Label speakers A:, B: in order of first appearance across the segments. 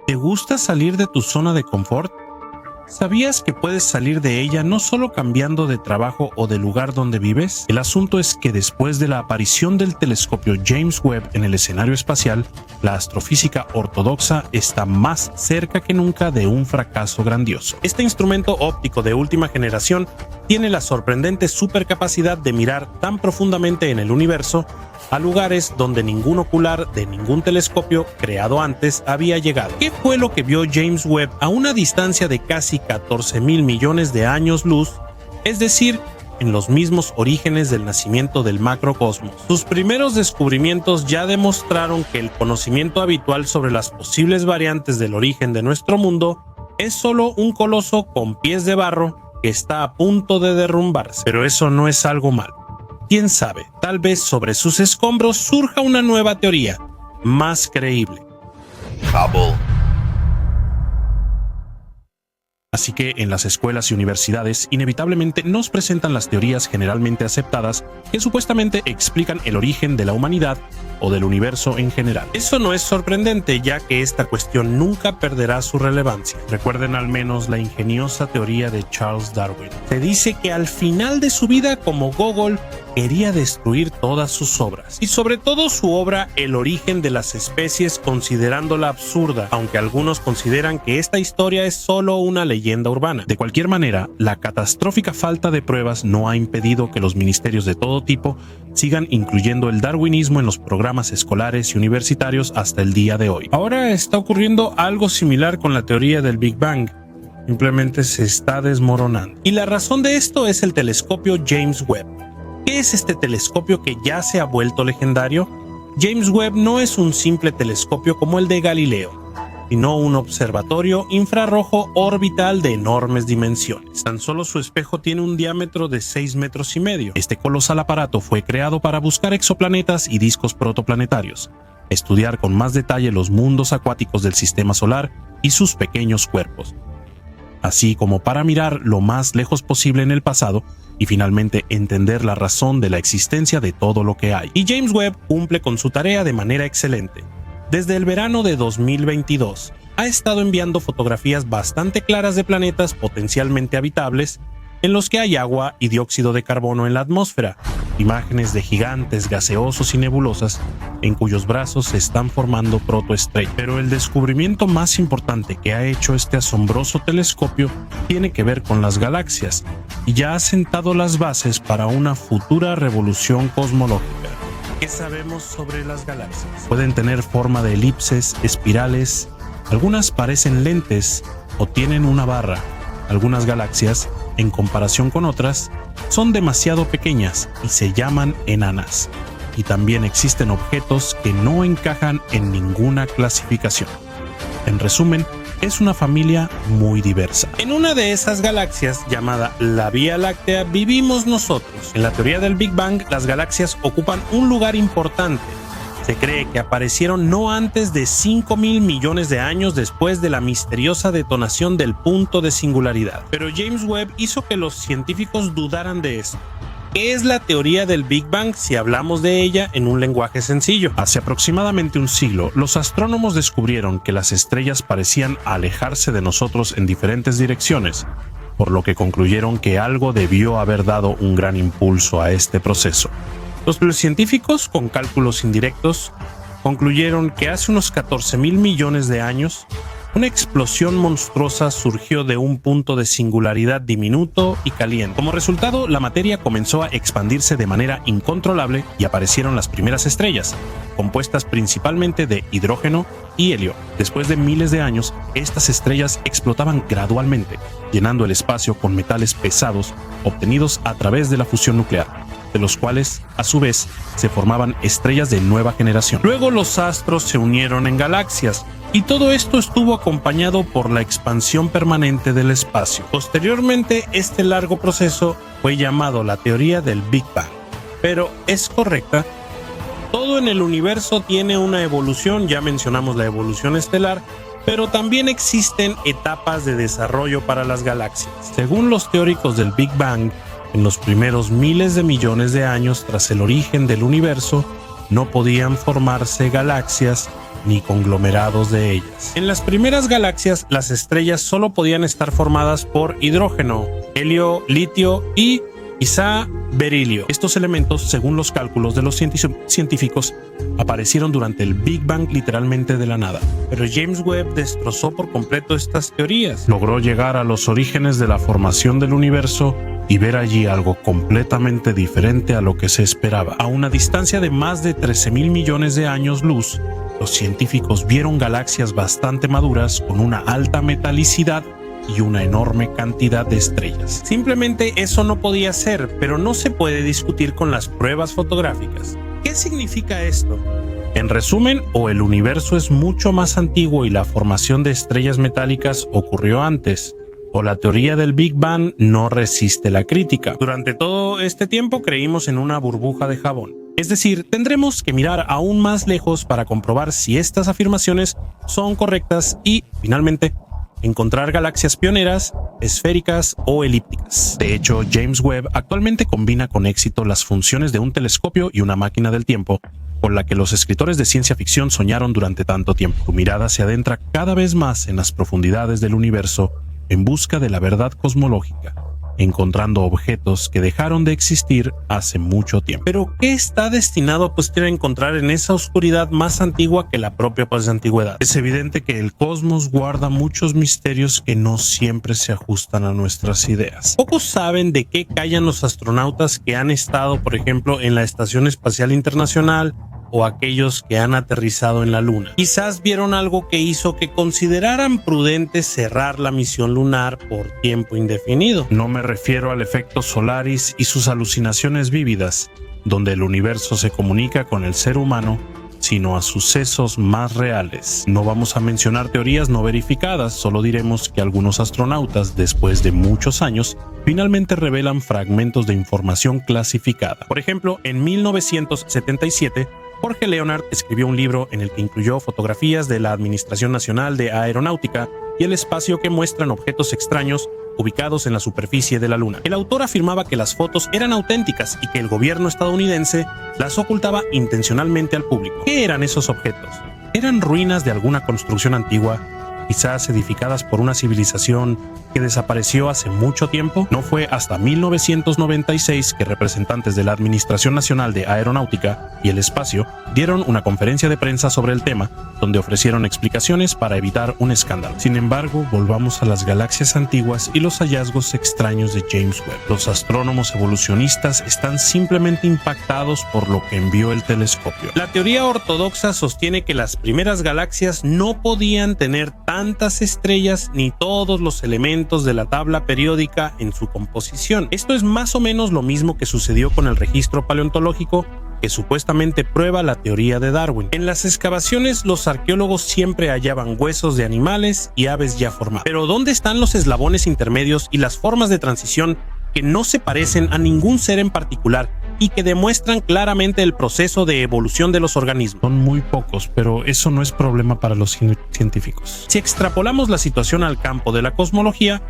A: ¿Te gusta salir de tu zona de confort? ¿Sabías que puedes salir de ella no solo cambiando de trabajo o de lugar donde vives? El asunto es que después de la aparición del telescopio James Webb en el escenario espacial, la astrofísica ortodoxa está más cerca que nunca de un fracaso grandioso. Este instrumento óptico de última generación tiene la sorprendente supercapacidad de mirar tan profundamente en el universo a lugares donde ningún ocular de ningún telescopio creado antes había llegado. ¿Qué fue lo que vio James Webb a una distancia de casi 14.000 millones de años luz, es decir, en los mismos orígenes del nacimiento del macrocosmos? Sus primeros descubrimientos ya demostraron que el conocimiento habitual sobre las posibles variantes del origen de nuestro mundo es solo un coloso con pies de barro que está a punto de derrumbarse. Pero eso no es algo malo. ¿Quién sabe? Tal vez sobre sus escombros surja una nueva teoría, más creíble.
B: Hubble.
A: Así que en las escuelas y universidades inevitablemente nos presentan las teorías generalmente aceptadas que supuestamente explican el origen de la humanidad o del universo en general. Eso no es sorprendente, ya que esta cuestión nunca perderá su relevancia. Recuerden al menos la ingeniosa teoría de Charles Darwin. Se dice que al final de su vida como Gogol quería destruir todas sus obras, y sobre todo su obra El origen de las especies, considerándola absurda, aunque algunos consideran que esta historia es solo una leyenda urbana. De cualquier manera, la catastrófica falta de pruebas no ha impedido que los ministerios de todo tipo sigan incluyendo el darwinismo en los programas escolares y universitarios hasta el día de hoy. Ahora está ocurriendo algo similar con la teoría del Big Bang. Simplemente se está desmoronando. Y la razón de esto es el telescopio James Webb. ¿Qué es este telescopio que ya se ha vuelto legendario? James Webb no es un simple telescopio como el de Galileo, sino un observatorio infrarrojo orbital de enormes dimensiones. Tan solo su espejo tiene un diámetro de 6,5 metros. Este colosal aparato fue creado para buscar exoplanetas y discos protoplanetarios, estudiar con más detalle los mundos acuáticos del sistema solar y sus pequeños cuerpos, así como para mirar lo más lejos posible en el pasado y finalmente entender la razón de la existencia de todo lo que hay. Y James Webb cumple con su tarea de manera excelente. Desde el verano de 2022, ha estado enviando fotografías bastante claras de planetas potencialmente habitables en los que hay agua y dióxido de carbono en la atmósfera, imágenes de gigantes gaseosos y nebulosas en cuyos brazos se están formando protoestrellas. Pero el descubrimiento más importante que ha hecho este asombroso telescopio tiene que ver con las galaxias y ya ha sentado las bases para una futura revolución cosmológica. ¿Qué sabemos sobre las galaxias? Pueden tener forma de elipses, espirales, algunas parecen lentes o tienen una barra. Algunas galaxias, en comparación con otras, son demasiado pequeñas y se llaman enanas. Y también existen objetos que no encajan en ninguna clasificación. En resumen, es una familia muy diversa. En una de esas galaxias, llamada la Vía Láctea, vivimos nosotros. En la teoría del Big Bang, las galaxias ocupan un lugar importante. Se cree que aparecieron no antes de 5.000 millones de años después de la misteriosa detonación del punto de singularidad. Pero James Webb hizo que los científicos dudaran de eso. ¿Qué es la teoría del Big Bang si hablamos de ella en un lenguaje sencillo? Hace aproximadamente un siglo, los astrónomos descubrieron que las estrellas parecían alejarse de nosotros en diferentes direcciones, por lo que concluyeron que algo debió haber dado un gran impulso a este proceso. Los científicos, con cálculos indirectos, concluyeron que hace unos 14.000 millones de años, una explosión monstruosa surgió de un punto de singularidad diminuto y caliente. Como resultado, la materia comenzó a expandirse de manera incontrolable y aparecieron las primeras estrellas, compuestas principalmente de hidrógeno y helio. Después de miles de años, estas estrellas explotaban gradualmente, llenando el espacio con metales pesados obtenidos a través de la fusión nuclear, de los cuales, a su vez, se formaban estrellas de nueva generación. Luego los astros se unieron en galaxias, y todo esto estuvo acompañado por la expansión permanente del espacio. Posteriormente, este largo proceso fue llamado la teoría del Big Bang. Pero, ¿es correcta? Todo en el universo tiene una evolución, ya mencionamos la evolución estelar, pero también existen etapas de desarrollo para las galaxias. Según los teóricos del Big Bang, en los primeros miles de millones de años tras el origen del universo, no podían formarse galaxias ni conglomerados de ellas. En las primeras galaxias, las estrellas solo podían estar formadas por hidrógeno, helio, litio y quizá berilio. Estos elementos, según los cálculos de los científicos, aparecieron durante el Big Bang literalmente de la nada. Pero James Webb destrozó por completo estas teorías. Logró llegar a los orígenes de la formación del universo y ver allí algo completamente diferente a lo que se esperaba. A una distancia de más de 13.000 millones de años luz, los científicos vieron galaxias bastante maduras con una alta metalicidad y una enorme cantidad de estrellas. Simplemente eso no podía ser, pero no se puede discutir con las pruebas fotográficas. ¿Qué significa esto? En resumen, o el universo es mucho más antiguo y la formación de estrellas metálicas ocurrió antes, o la teoría del Big Bang no resiste la crítica. Durante todo este tiempo creímos en una burbuja de jabón. Es decir, tendremos que mirar aún más lejos para comprobar si estas afirmaciones son correctas y, finalmente, encontrar galaxias pioneras, esféricas o elípticas. De hecho, James Webb actualmente combina con éxito las funciones de un telescopio y una máquina del tiempo, con la que los escritores de ciencia ficción soñaron durante tanto tiempo. Su mirada se adentra cada vez más en las profundidades del universo en busca de la verdad cosmológica, encontrando objetos que dejaron de existir hace mucho tiempo. Pero, ¿qué está destinado a encontrar en esa oscuridad más antigua que la propia antigüedad? Es evidente que el cosmos guarda muchos misterios que no siempre se ajustan a nuestras ideas. Pocos saben de qué callan los astronautas que han estado, por ejemplo, en la Estación Espacial Internacional o aquellos que han aterrizado en la Luna. Quizás vieron algo que hizo que consideraran prudente cerrar la misión lunar por tiempo indefinido. No me refiero al efecto Solaris y sus alucinaciones vívidas, donde el universo se comunica con el ser humano, sino a sucesos más reales. No vamos a mencionar teorías no verificadas, solo diremos que algunos astronautas, después de muchos años, finalmente revelan fragmentos de información clasificada. Por ejemplo, en 1977, Jorge Leonard escribió un libro en el que incluyó fotografías de la Administración Nacional de Aeronáutica y el espacio que muestran objetos extraños ubicados en la superficie de la Luna. El autor afirmaba que las fotos eran auténticas y que el gobierno estadounidense las ocultaba intencionalmente al público. ¿Qué eran esos objetos? ¿Eran ruinas de alguna construcción antigua, quizás edificadas por una civilización que desapareció hace mucho tiempo? No fue hasta 1996 que representantes de la Administración Nacional de Aeronáutica y el Espacio dieron una conferencia de prensa sobre el tema, donde ofrecieron explicaciones para evitar un escándalo. Sin embargo, volvamos a las galaxias antiguas y los hallazgos extraños de James Webb. Los astrónomos evolucionistas están simplemente impactados por lo que envió el telescopio. La teoría ortodoxa sostiene que las primeras galaxias no podían tener tantas estrellas ni todos los elementos de la tabla periódica en su composición. Esto es más o menos lo mismo que sucedió con el registro paleontológico, que supuestamente prueba la teoría de Darwin. En las excavaciones, los arqueólogos siempre hallaban huesos de animales y aves ya formadas. Pero ¿dónde están los eslabones intermedios y las formas de transición que no se parecen a ningún ser en particular y que demuestran claramente el proceso de evolución de los organismos? Son muy pocos, pero eso no es problema para los científicos. Si extrapolamos la situación al campo de la cosmología,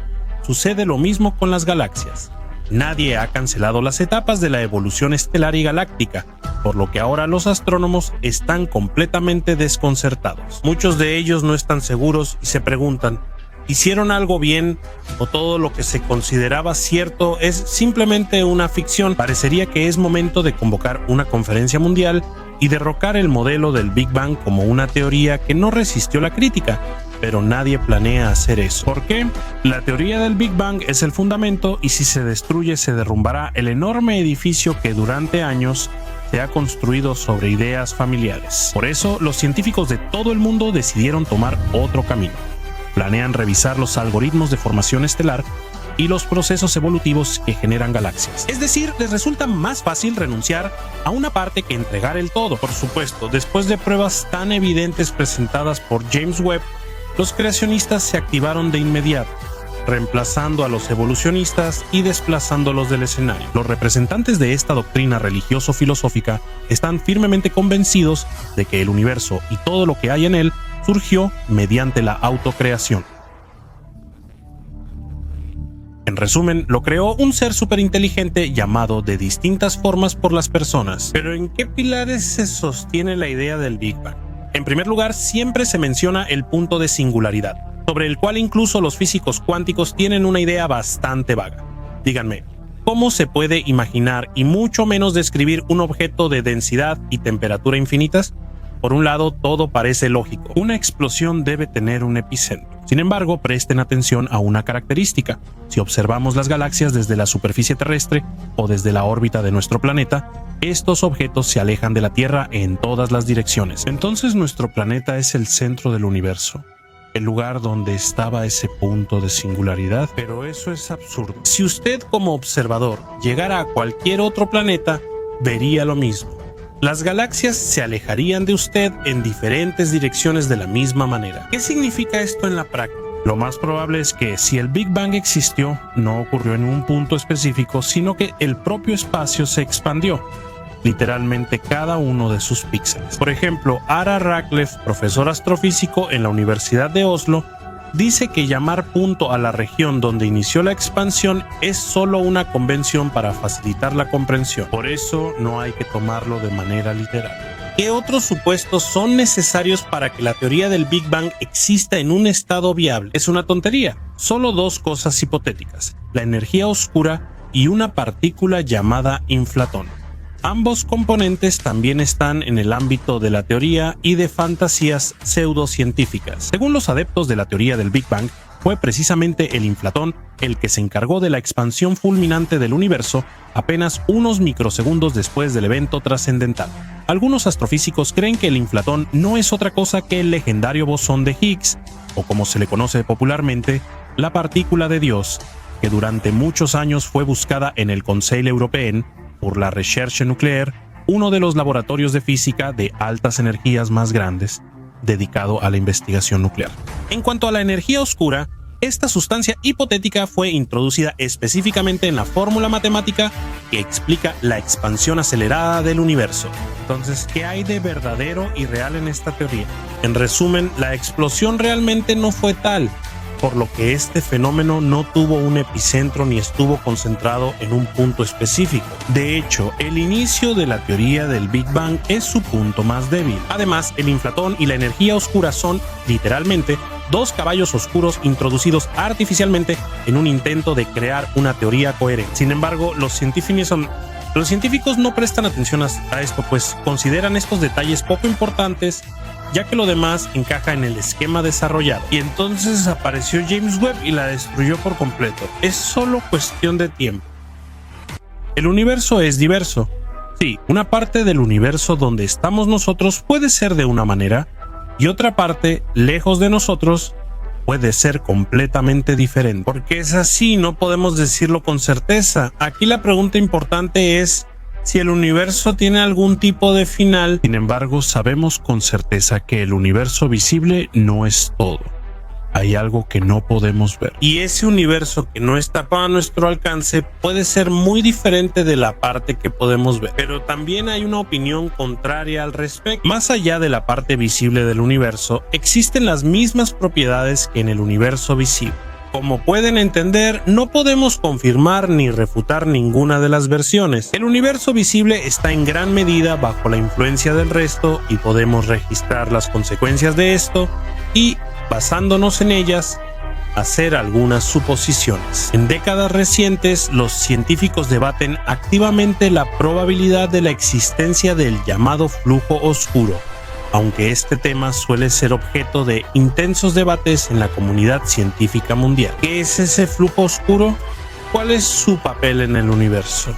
A: sucede lo mismo con las galaxias. Nadie ha cancelado las etapas de la evolución estelar y galáctica, por lo que ahora los astrónomos están completamente desconcertados. Muchos de ellos no están seguros y se preguntan, ¿hicieron algo bien o todo lo que se consideraba cierto es simplemente una ficción? Parecería que es momento de convocar una conferencia mundial y derrocar el modelo del Big Bang como una teoría que no resistió la crítica, pero nadie planea hacer eso. ¿Por qué? La teoría del Big Bang es el fundamento y si se destruye se derrumbará el enorme edificio que durante años se ha construido sobre ideas familiares. Por eso, los científicos de todo el mundo decidieron tomar otro camino. Planean revisar los algoritmos de formación estelar y los procesos evolutivos que generan galaxias. Es decir, les resulta más fácil renunciar a una parte que entregar el todo. Por supuesto, después de pruebas tan evidentes presentadas por James Webb, los creacionistas se activaron de inmediato, reemplazando a los evolucionistas y desplazándolos del escenario. Los representantes de esta doctrina religioso-filosófica están firmemente convencidos de que el universo y todo lo que hay en él surgió mediante la autocreación. En resumen, lo creó un ser superinteligente llamado de distintas formas por las personas. Pero ¿en qué pilares se sostiene la idea del Big Bang? En primer lugar, siempre se menciona el punto de singularidad, sobre el cual incluso los físicos cuánticos tienen una idea bastante vaga. Díganme, ¿cómo se puede imaginar y mucho menos describir un objeto de densidad y temperatura infinitas? Por un lado, todo parece lógico. Una explosión debe tener un epicentro. Sin embargo, presten atención a una característica. Si observamos las galaxias desde la superficie terrestre o desde la órbita de nuestro planeta, estos objetos se alejan de la Tierra en todas las direcciones. Entonces nuestro planeta es el centro del universo, el lugar donde estaba ese punto de singularidad. Pero eso es absurdo. Si usted como observador llegara a cualquier otro planeta, vería lo mismo. Las galaxias se alejarían de usted en diferentes direcciones de la misma manera. ¿Qué significa esto en la práctica? Lo más probable es que si el Big Bang existió, no ocurrió en un punto específico, sino que el propio espacio se expandió, literalmente cada uno de sus píxeles. Por ejemplo, Ara Ratcliffe, profesor astrofísico en la Universidad de Oslo, dice que llamar punto a la región donde inició la expansión es solo una convención para facilitar la comprensión. Por eso no hay que tomarlo de manera literal. ¿Qué otros supuestos son necesarios para que la teoría del Big Bang exista en un estado viable? Es una tontería. Solo dos cosas hipotéticas: la energía oscura y una partícula llamada inflatón. Ambos componentes también están en el ámbito de la teoría y de fantasías pseudocientíficas. Según los adeptos de la teoría del Big Bang, fue precisamente el inflatón el que se encargó de la expansión fulminante del universo apenas unos microsegundos después del evento trascendental. Algunos astrofísicos creen que el inflatón no es otra cosa que el legendario bosón de Higgs, o como se le conoce popularmente, la partícula de Dios, que durante muchos años fue buscada en el Conseil Européen por la Recherche Nucléaire, uno de los laboratorios de física de altas energías más grandes, dedicado a la investigación nuclear. En cuanto a la energía oscura, esta sustancia hipotética fue introducida específicamente en la fórmula matemática que explica la expansión acelerada del universo. Entonces, ¿qué hay de verdadero y real en esta teoría? En resumen, la explosión realmente no fue tal, por lo que este fenómeno no tuvo un epicentro ni estuvo concentrado en un punto específico. De hecho, el inicio de la teoría del Big Bang es su punto más débil. Además, el inflatón y la energía oscura son, literalmente, dos caballos oscuros introducidos artificialmente en un intento de crear una teoría coherente. Sin embargo, los científicos no prestan atención a esto, pues consideran estos detalles poco importantes, ya que lo demás encaja en el esquema desarrollado. Y entonces apareció James Webb y la destruyó por completo. Es solo cuestión de tiempo. El universo es diverso. Sí, una parte del universo donde estamos nosotros puede ser de una manera, y otra parte, lejos de nosotros, puede ser completamente diferente. Porque es así, no podemos decirlo con certeza. Aquí la pregunta importante es si el universo tiene algún tipo de final. Sin embargo, sabemos con certeza que el universo visible no es todo. Hay algo que no podemos ver. Y ese universo que no está a nuestro alcance puede ser muy diferente de la parte que podemos ver. Pero también hay una opinión contraria al respecto. Más allá de la parte visible del universo, existen las mismas propiedades que en el universo visible. Como pueden entender, no podemos confirmar ni refutar ninguna de las versiones. El universo visible está en gran medida bajo la influencia del resto y podemos registrar las consecuencias de esto y, basándonos en ellas, hacer algunas suposiciones. En décadas recientes, los científicos debaten activamente la probabilidad de la existencia del llamado flujo oscuro, aunque este tema suele ser objeto de intensos debates en la comunidad científica mundial. ¿Qué es ese flujo oscuro? ¿Cuál es su papel en el universo?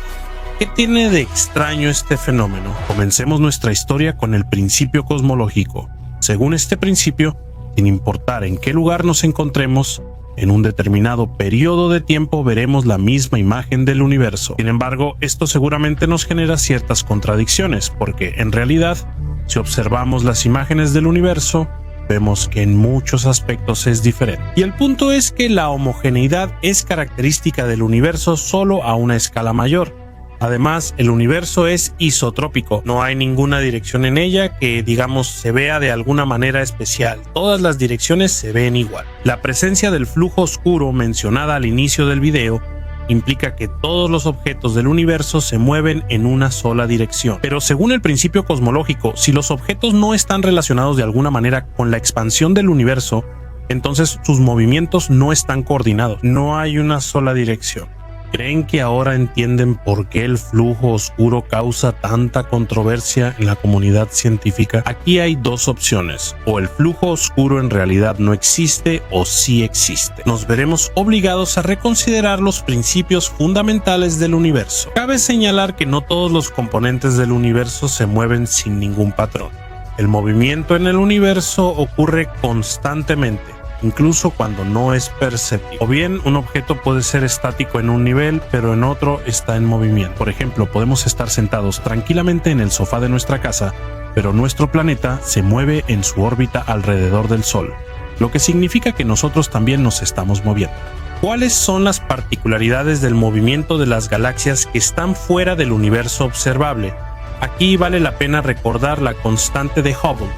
A: ¿Qué tiene de extraño este fenómeno? Comencemos nuestra historia con el principio cosmológico. Según este principio, sin importar en qué lugar nos encontremos, en un determinado periodo de tiempo veremos la misma imagen del universo. Sin embargo, esto seguramente nos genera ciertas contradicciones, porque en realidad, si observamos las imágenes del universo, vemos que en muchos aspectos es diferente. Y el punto es que la homogeneidad es característica del universo solo a una escala mayor. Además, el universo es isotrópico, no hay ninguna dirección en ella que, digamos, se vea de alguna manera especial. Todas las direcciones se ven igual. La presencia del flujo oscuro mencionada al inicio del video implica que todos los objetos del universo se mueven en una sola dirección. Pero según el principio cosmológico, si los objetos no están relacionados de alguna manera con la expansión del universo, entonces sus movimientos no están coordinados. No hay una sola dirección. ¿Creen que ahora entienden por qué el flujo oscuro causa tanta controversia en la comunidad científica? Aquí hay dos opciones: o el flujo oscuro en realidad no existe o sí existe. Nos veremos obligados a reconsiderar los principios fundamentales del universo. Cabe señalar que no todos los componentes del universo se mueven sin ningún patrón. El movimiento en el universo ocurre constantemente, incluso cuando no es perceptible. O bien, un objeto puede ser estático en un nivel, pero en otro está en movimiento. Por ejemplo, podemos estar sentados tranquilamente en el sofá de nuestra casa, pero nuestro planeta se mueve en su órbita alrededor del Sol, lo que significa que nosotros también nos estamos moviendo. ¿Cuáles son las particularidades del movimiento de las galaxias que están fuera del universo observable? Aquí vale la pena recordar la constante de Hubble.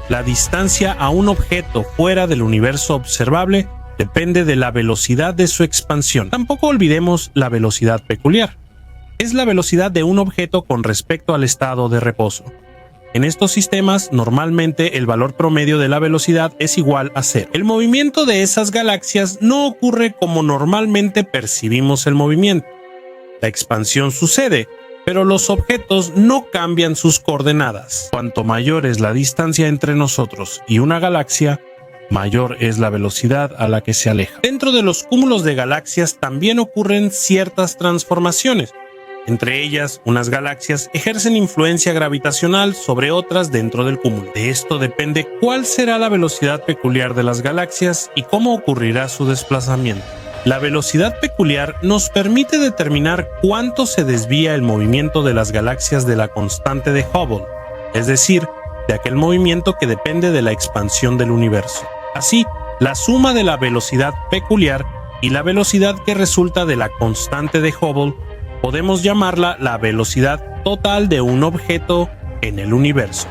A: La distancia a un objeto fuera del universo observable depende de la velocidad de su expansión. Tampoco olvidemos la velocidad peculiar. Es la velocidad de un objeto con respecto al estado de reposo. En estos sistemas, normalmente el valor promedio de la velocidad es igual a 0. El movimiento de esas galaxias no ocurre como normalmente percibimos el movimiento. La expansión sucede, pero los objetos no cambian sus coordenadas. Cuanto mayor es la distancia entre nosotros y una galaxia, mayor es la velocidad a la que se aleja. Dentro de los cúmulos de galaxias también ocurren ciertas transformaciones. Entre ellas, unas galaxias ejercen influencia gravitacional sobre otras dentro del cúmulo. De esto depende cuál será la velocidad peculiar de las galaxias y cómo ocurrirá su desplazamiento. La velocidad peculiar nos permite determinar cuánto se desvía el movimiento de las galaxias de la constante de Hubble, es decir, de aquel movimiento que depende de la expansión del universo. Así, la suma de la velocidad peculiar y la velocidad que resulta de la constante de Hubble podemos llamarla la velocidad total de un objeto en el universo.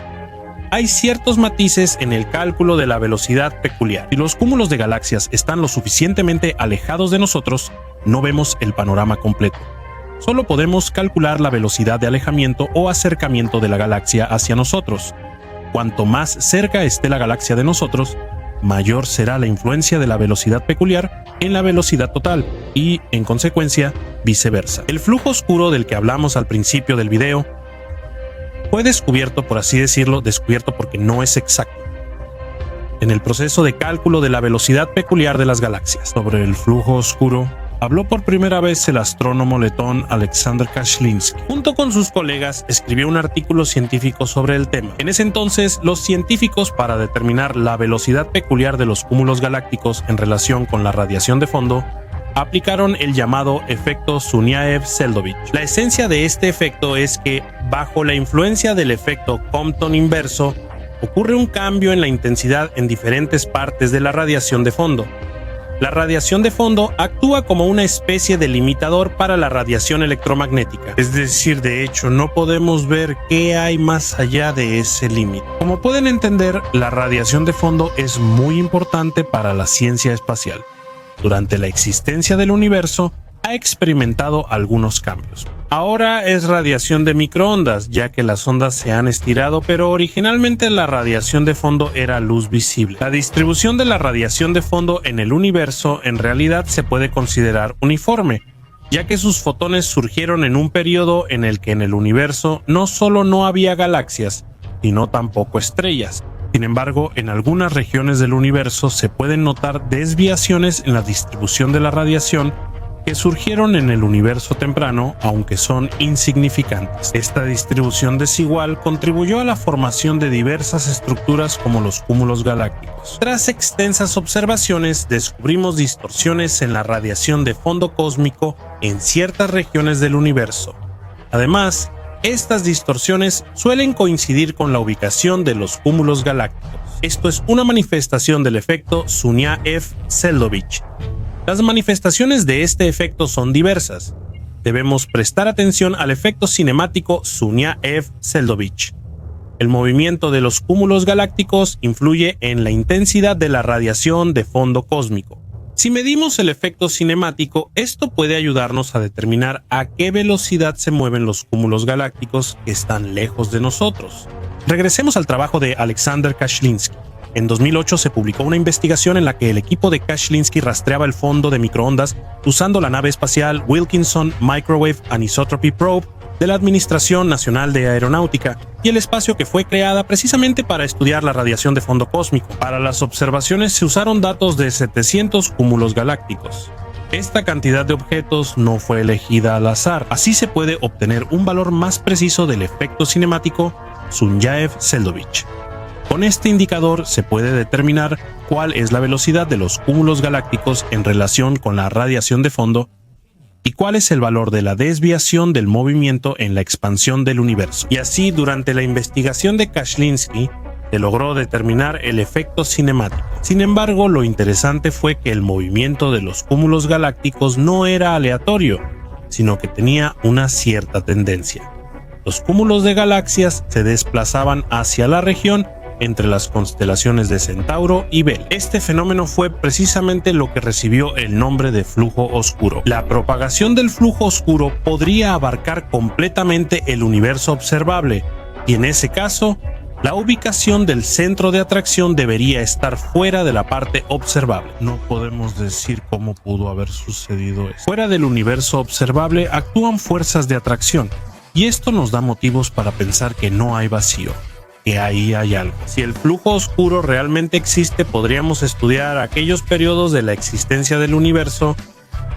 A: Hay ciertos matices en el cálculo de la velocidad peculiar. Si los cúmulos de galaxias están lo suficientemente alejados de nosotros, no vemos el panorama completo. Solo podemos calcular la velocidad de alejamiento o acercamiento de la galaxia hacia nosotros. Cuanto más cerca esté la galaxia de nosotros, mayor será la influencia de la velocidad peculiar en la velocidad total y, en consecuencia, viceversa. El flujo oscuro del que hablamos al principio del video fue descubierto, por así decirlo, descubierto porque no es exacto, en el proceso de cálculo de la velocidad peculiar de las galaxias. Sobre el flujo oscuro habló por primera vez el astrónomo letón Alexander Kashlinsky. Junto con sus colegas, escribió un artículo científico sobre el tema. En ese entonces, los científicos, para determinar la velocidad peculiar de los cúmulos galácticos en relación con la radiación de fondo, aplicaron el llamado efecto Sunyaev-Seldovich. La esencia de este efecto es que, bajo la influencia del efecto Compton inverso, ocurre un cambio en la intensidad en diferentes partes de la radiación de fondo. La radiación de fondo actúa como una especie de limitador para la radiación electromagnética. Es decir, de hecho, no podemos ver qué hay más allá de ese límite. Como pueden entender, la radiación de fondo es muy importante para la ciencia espacial. Durante la existencia del universo, ha experimentado algunos cambios. Ahora es radiación de microondas, ya que las ondas se han estirado, pero originalmente la radiación de fondo era luz visible. La distribución de la radiación de fondo en el universo en realidad se puede considerar uniforme, ya que sus fotones surgieron en un periodo en el que en el universo no solo no había galaxias, sino tampoco estrellas. Sin embargo, en algunas regiones del universo se pueden notar desviaciones en la distribución de la radiación que surgieron en el universo temprano, aunque son insignificantes. Esta distribución desigual contribuyó a la formación de diversas estructuras como los cúmulos galácticos. Tras extensas observaciones, descubrimos distorsiones en la radiación de fondo cósmico en ciertas regiones del universo. Además, estas distorsiones suelen coincidir con la ubicación de los cúmulos galácticos. Esto es una manifestación del efecto Sunyaev-Seldovich. Las manifestaciones de este efecto son diversas. Debemos prestar atención al efecto cinemático Sunyaev-Seldovich. El movimiento de los cúmulos galácticos influye en la intensidad de la radiación de fondo cósmico. Si medimos el efecto cinemático, esto puede ayudarnos a determinar a qué velocidad se mueven los cúmulos galácticos que están lejos de nosotros. Regresemos al trabajo de Alexander Kashlinsky. En 2008 se publicó una investigación en la que el equipo de Kashlinsky rastreaba el fondo de microondas usando la nave espacial Wilkinson Microwave Anisotropy Probe de la Administración Nacional de Aeronáutica y el espacio que fue creada precisamente para estudiar la radiación de fondo cósmico. Para las observaciones se usaron datos de 700 cúmulos galácticos. Esta cantidad de objetos no fue elegida al azar, así se puede obtener un valor más preciso del efecto cinemático Sunyaev-Seldovich. Con este indicador se puede determinar cuál es la velocidad de los cúmulos galácticos en relación con la radiación de fondo y cuál es el valor de la desviación del movimiento en la expansión del universo. Y así, durante la investigación de Kashlinsky, se logró determinar el efecto cinemático. Sin embargo, lo interesante fue que el movimiento de los cúmulos galácticos no era aleatorio, sino que tenía una cierta tendencia. Los cúmulos de galaxias se desplazaban hacia la región entre las constelaciones de Centauro y Bell. Este fenómeno fue precisamente lo que recibió el nombre de flujo oscuro. La propagación del flujo oscuro podría abarcar completamente el universo observable, y en ese caso, la ubicación del centro de atracción debería estar fuera de la parte observable. No podemos decir cómo pudo haber sucedido esto. Fuera del universo observable actúan fuerzas de atracción, y esto nos da motivos para pensar que no hay vacío, que ahí hay algo. Si el flujo oscuro realmente existe, podríamos estudiar aquellos periodos de la existencia del universo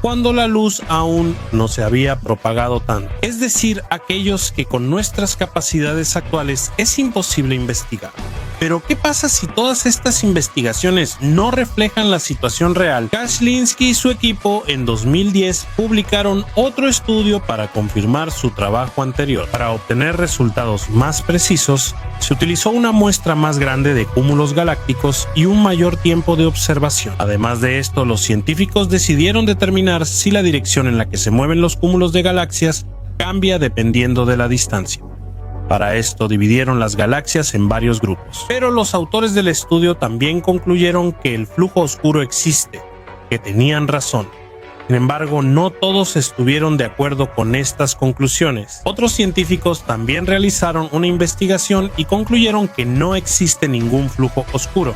A: cuando la luz aún no se había propagado tanto, es decir, aquellos que con nuestras capacidades actuales es imposible investigar. Pero ¿qué pasa si todas estas investigaciones no reflejan la situación real? Kashlinsky y su equipo en 2010 publicaron otro estudio para confirmar su trabajo anterior. Para obtener resultados más precisos, se utilizó una muestra más grande de cúmulos galácticos y un mayor tiempo de observación. Además de esto, los científicos decidieron determinar si la dirección en la que se mueven los cúmulos de galaxias cambia dependiendo de la distancia. Para esto dividieron las galaxias en varios grupos. Pero los autores del estudio también concluyeron que el flujo oscuro existe, que tenían razón. Sin embargo, no todos estuvieron de acuerdo con estas conclusiones. Otros científicos también realizaron una investigación y concluyeron que no existe ningún flujo oscuro,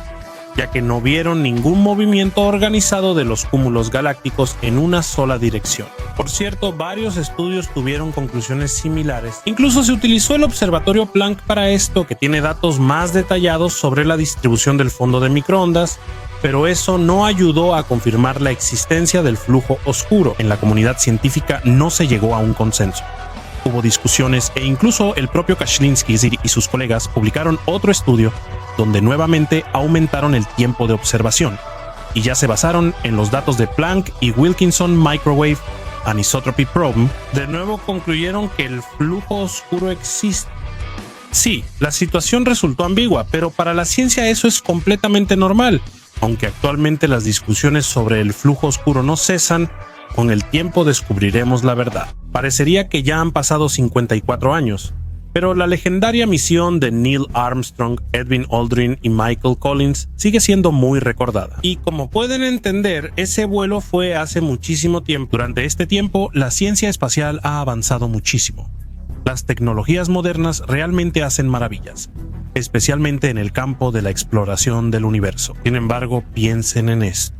A: ya que no vieron ningún movimiento organizado de los cúmulos galácticos en una sola dirección. Por cierto, varios estudios tuvieron conclusiones similares. Incluso se utilizó el observatorio Planck para esto, que tiene datos más detallados sobre la distribución del fondo de microondas, pero eso no ayudó a confirmar la existencia del flujo oscuro. En la comunidad científica no se llegó a un consenso. Hubo discusiones e incluso el propio Kashlinsky y sus colegas publicaron otro estudio donde nuevamente aumentaron el tiempo de observación y ya se basaron en los datos de Planck y Wilkinson Microwave Anisotropy Probe. De nuevo concluyeron que el flujo oscuro existe. Sí, la situación resultó ambigua, pero para la ciencia eso es completamente normal. Aunque actualmente las discusiones sobre el flujo oscuro no cesan, con el tiempo descubriremos la verdad. Parecería que ya han pasado 54 años, pero la legendaria misión de Neil Armstrong, Edwin Aldrin y Michael Collins sigue siendo muy recordada. Y como pueden entender, ese vuelo fue hace muchísimo tiempo. Durante este tiempo, la ciencia espacial ha avanzado muchísimo. Las tecnologías modernas realmente hacen maravillas, especialmente en el campo de la exploración del universo. Sin embargo, piensen en esto.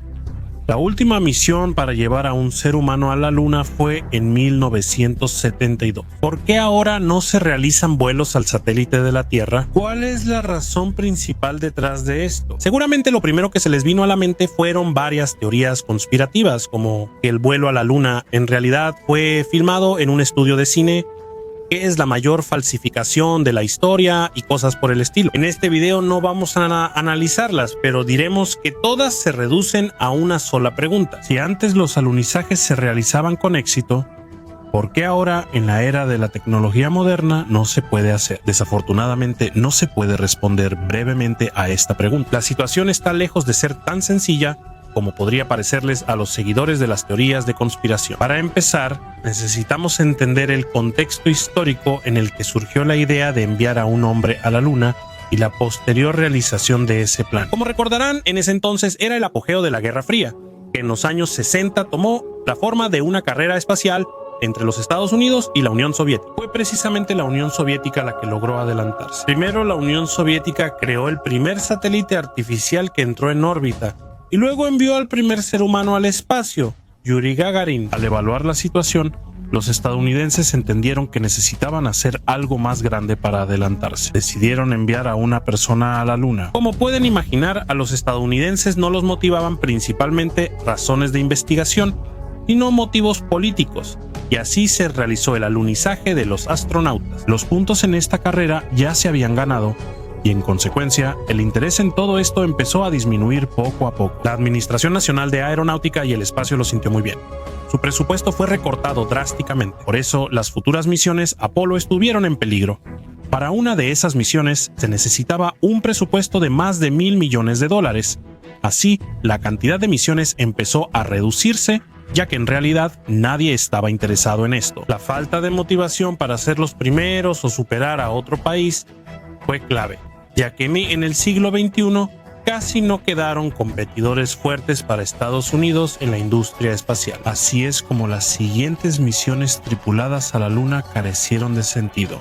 A: La última misión para llevar a un ser humano a la Luna fue en 1972. ¿Por qué ahora no se realizan vuelos al satélite de la Tierra? ¿Cuál es la razón principal detrás de esto? Seguramente lo primero que se les vino a la mente fueron varias teorías conspirativas, como que el vuelo a la Luna en realidad fue filmado en un estudio de cine, que es la mayor falsificación de la historia y cosas por el estilo. En este video no vamos a analizarlas, pero diremos que todas se reducen a una sola pregunta. Si antes los alunizajes se realizaban con éxito, ¿por qué ahora en la era de la tecnología moderna no se puede hacer? Desafortunadamente no se puede responder brevemente a esta pregunta. La situación está lejos de ser tan sencilla como podría parecerles a los seguidores de las teorías de conspiración. Para empezar, necesitamos entender el contexto histórico en el que surgió la idea de enviar a un hombre a la Luna y la posterior realización de ese plan. Como recordarán, en ese entonces era el apogeo de la Guerra Fría, que en los años 60 tomó la forma de una carrera espacial entre los Estados Unidos y la Unión Soviética. Fue precisamente la Unión Soviética la que logró adelantarse. Primero, la Unión Soviética creó el primer satélite artificial que entró en órbita y luego envió al primer ser humano al espacio, Yuri Gagarin. Al evaluar la situación, los estadounidenses entendieron que necesitaban hacer algo más grande para adelantarse. Decidieron enviar a una persona a la Luna. Como pueden imaginar, a los estadounidenses no los motivaban principalmente razones de investigación, sino motivos políticos, y así se realizó el alunizaje de los astronautas. Los puntos en esta carrera ya se habían ganado, y en consecuencia, el interés en todo esto empezó a disminuir poco a poco. La Administración Nacional de Aeronáutica y el Espacio lo sintió muy bien. Su presupuesto fue recortado drásticamente, por eso las futuras misiones Apolo estuvieron en peligro. Para una de esas misiones se necesitaba un presupuesto de más de $1,000 millones. Así, la cantidad de misiones empezó a reducirse, ya que en realidad nadie estaba interesado en esto. La falta de motivación para ser los primeros o superar a otro país fue clave, ya que en el siglo XXI casi no quedaron competidores fuertes para Estados Unidos en la industria espacial. Así es como las siguientes misiones tripuladas a la Luna carecieron de sentido,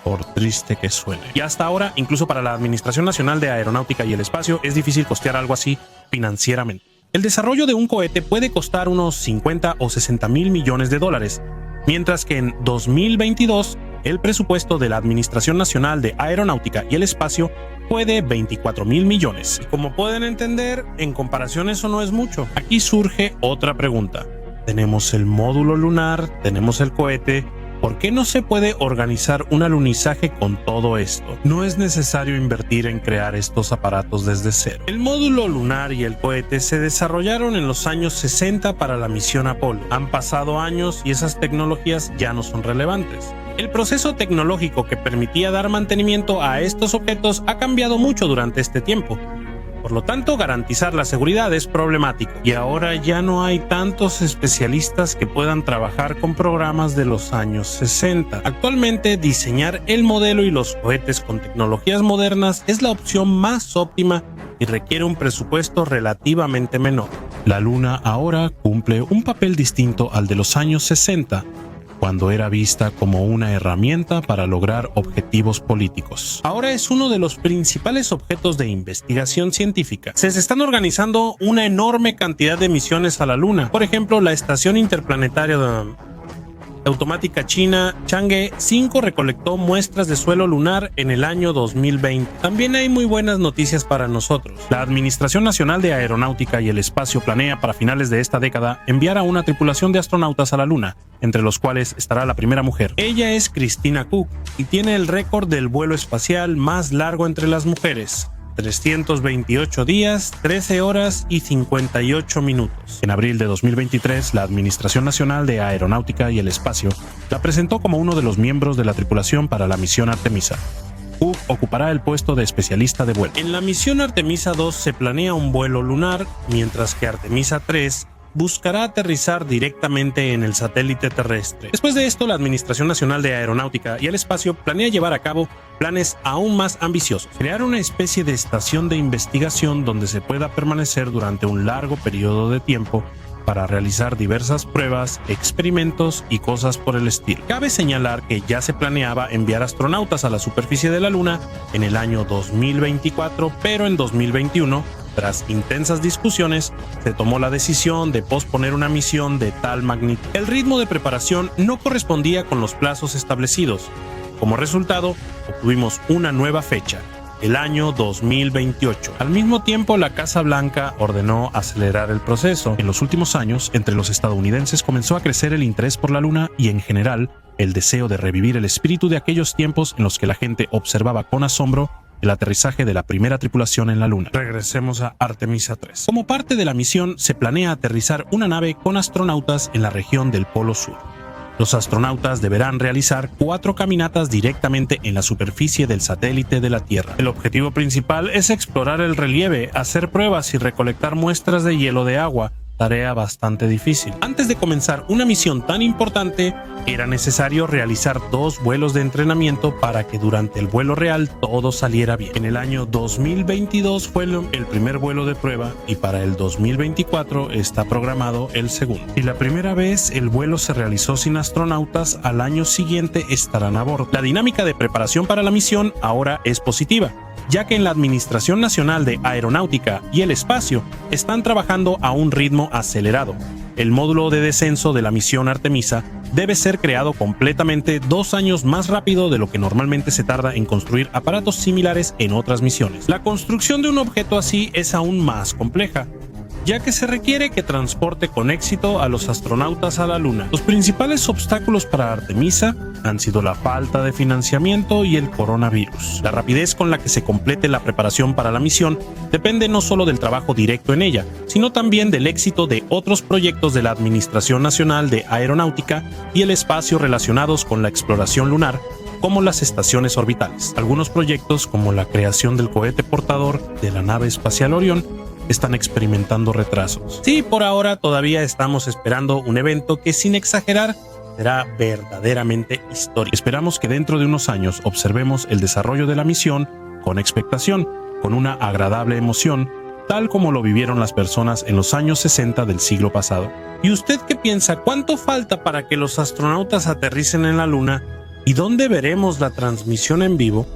A: por triste que suene. Y hasta ahora, incluso para la Administración Nacional de Aeronáutica y el Espacio, es difícil costear algo así financieramente. El desarrollo de un cohete puede costar unos 50 o 60 mil millones de dólares, mientras que en 2022 el presupuesto de la Administración Nacional de Aeronáutica y el Espacio fue de 24 mil millones. Y como pueden entender, en comparación eso no es mucho. Aquí surge otra pregunta. Tenemos el módulo lunar, tenemos el cohete. ¿Por qué no se puede organizar un alunizaje con todo esto? No es necesario invertir en crear estos aparatos desde cero. El módulo lunar y el cohete se desarrollaron en los años 60 para la misión Apolo. Han pasado años y esas tecnologías ya no son relevantes. El proceso tecnológico que permitía dar mantenimiento a estos objetos ha cambiado mucho durante este tiempo. Por lo tanto, garantizar la seguridad es problemático, y ahora ya no hay tantos especialistas que puedan trabajar con programas de los años 60. Actualmente, diseñar el modelo y los cohetes con tecnologías modernas es la opción más óptima y requiere un presupuesto relativamente menor. La Luna ahora cumple un papel distinto al de los años 60, cuando era vista como una herramienta para lograr objetivos políticos. Ahora es uno de los principales objetos de investigación científica. Se están organizando una enorme cantidad de misiones a la Luna. Por ejemplo, la Estación Interplanetaria Automática China Chang'e 5 recolectó muestras de suelo lunar en el año 2020. También hay muy buenas noticias para nosotros. La Administración Nacional de Aeronáutica y el Espacio planea para finales de esta década enviar a una tripulación de astronautas a la Luna, entre los cuales estará la primera mujer. Ella es Christina Koch y tiene el récord del vuelo espacial más largo entre las mujeres. 328 días, 13 horas y 58 minutos. En abril de 2023, la Administración Nacional de Aeronáutica y el Espacio la presentó como uno de los miembros de la tripulación para la misión Artemisa. Koch ocupará el puesto de especialista de vuelo. En la misión Artemisa 2 se planea un vuelo lunar, mientras que Artemisa 3 buscará aterrizar directamente en el satélite terrestre. Después de esto, la Administración Nacional de Aeronáutica y el Espacio planea llevar a cabo planes aún más ambiciosos. Crear una especie de estación de investigación donde se pueda permanecer durante un largo periodo de tiempo para realizar diversas pruebas, experimentos y cosas por el estilo. Cabe señalar que ya se planeaba enviar astronautas a la superficie de la Luna en el año 2024, pero en 2021, tras intensas discusiones, se tomó la decisión de posponer una misión de tal magnitud. El ritmo de preparación no correspondía con los plazos establecidos. Como resultado, obtuvimos una nueva fecha, el año 2028. Al mismo tiempo, la Casa Blanca ordenó acelerar el proceso. En los últimos años, entre los estadounidenses comenzó a crecer el interés por la Luna y, en general, el deseo de revivir el espíritu de aquellos tiempos en los que la gente observaba con asombro el aterrizaje de la primera tripulación en la Luna. Regresemos a Artemisa 3. Como parte de la misión, se planea aterrizar una nave con astronautas en la región del Polo Sur. Los astronautas deberán realizar 4 caminatas directamente en la superficie del satélite de la Tierra. El objetivo principal es explorar el relieve, hacer pruebas y recolectar muestras de hielo de agua, tarea bastante difícil. Antes de comenzar una misión tan importante, era necesario realizar 2 vuelos de entrenamiento para que durante el vuelo real todo saliera bien. En el año 2022 fue el primer vuelo de prueba y para el 2024 está programado el segundo. Si la primera vez el vuelo se realizó sin astronautas, al año siguiente estarán a bordo. La dinámica de preparación para la misión ahora es positiva, ya que en la Administración Nacional de Aeronáutica y el Espacio están trabajando a un ritmo acelerado. El módulo de descenso de la misión Artemisa debe ser creado completamente 2 años más rápido de lo que normalmente se tarda en construir aparatos similares en otras misiones. La construcción de un objeto así es aún más compleja, ya que se requiere que transporte con éxito a los astronautas a la Luna. Los principales obstáculos para Artemisa han sido la falta de financiamiento y el coronavirus. La rapidez con la que se complete la preparación para la misión depende no solo del trabajo directo en ella, sino también del éxito de otros proyectos de la Administración Nacional de Aeronáutica y el Espacio relacionados con la exploración lunar, como las estaciones orbitales. Algunos proyectos, como la creación del cohete portador de la nave espacial Orión, están experimentando retrasos. Sí, por ahora todavía estamos esperando un evento que, sin exagerar, será verdaderamente histórico. Esperamos que dentro de unos años observemos el desarrollo de la misión con expectación, con una agradable emoción, tal como lo vivieron las personas en los años 60 del siglo pasado. ¿Y usted qué piensa? ¿Cuánto falta para que los astronautas aterricen en la Luna? ¿Y dónde veremos la transmisión en vivo?